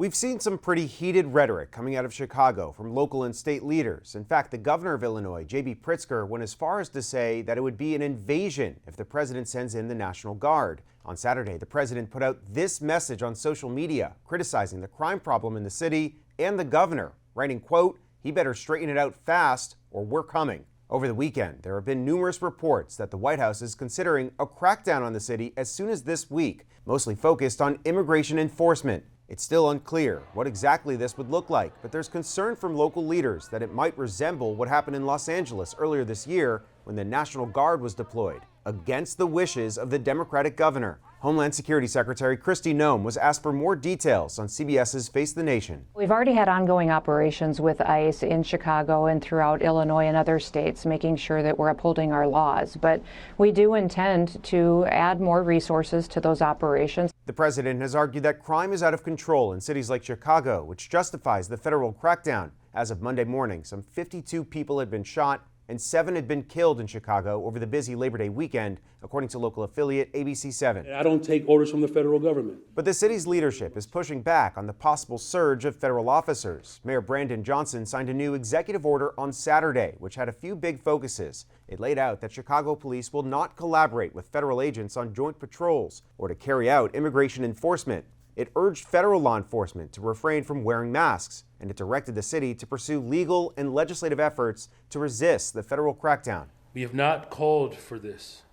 We've seen some pretty heated rhetoric coming out of Chicago from local and state leaders. In fact, the governor of Illinois, J.B. Pritzker, went as far as to say that it would be an invasion if the president sends in the National Guard. On Saturday, the president put out this message on social media, criticizing the crime problem in the city and the governor, writing, quote, "He better straighten it out fast or we're coming." Over the weekend, there have been numerous reports that the White House is considering a crackdown on the city as soon as this week, mostly focused on immigration enforcement. It's still unclear what exactly this would look like, but there's concern from local leaders that it might resemble what happened in Los Angeles earlier this year when the National Guard was deployed, against the wishes of the Democratic governor. Homeland Security Secretary Kristi Noem was asked for more details on CBS's Face the Nation. We've already had ongoing operations with ICE in Chicago and throughout Illinois and other states, making sure that we're upholding our laws. But we do intend to add more resources to those operations. The president has argued that crime is out of control in cities like Chicago, which justifies the federal crackdown. As of Monday morning, some 52 people had been shot and 7 had been killed in Chicago over the busy Labor Day weekend, according to local affiliate ABC7. I don't take orders from the federal government. But the city's leadership is pushing back on the possible surge of federal officers. Mayor Brandon Johnson signed a new executive order on Saturday, which had a few big focuses. It laid out that Chicago police will not collaborate with federal agents on joint patrols or to carry out immigration enforcement. It urged federal law enforcement to refrain from wearing masks, and it directed the city to pursue legal and legislative efforts to resist the federal crackdown. We have not called for this.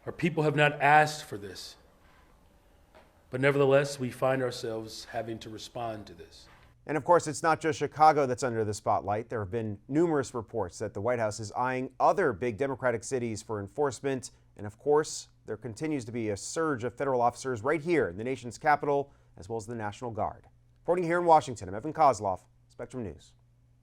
Our people have not asked for this. But nevertheless, we find ourselves having to respond to this. And of course, it's not just Chicago that's under the spotlight. There have been numerous reports that the White House is eyeing other big Democratic cities for enforcement. And of course, there continues to be a surge of federal officers right here in the nation's capital, as well as the National Guard. Reporting here in Washington, I'm Koslof, Spectrum News.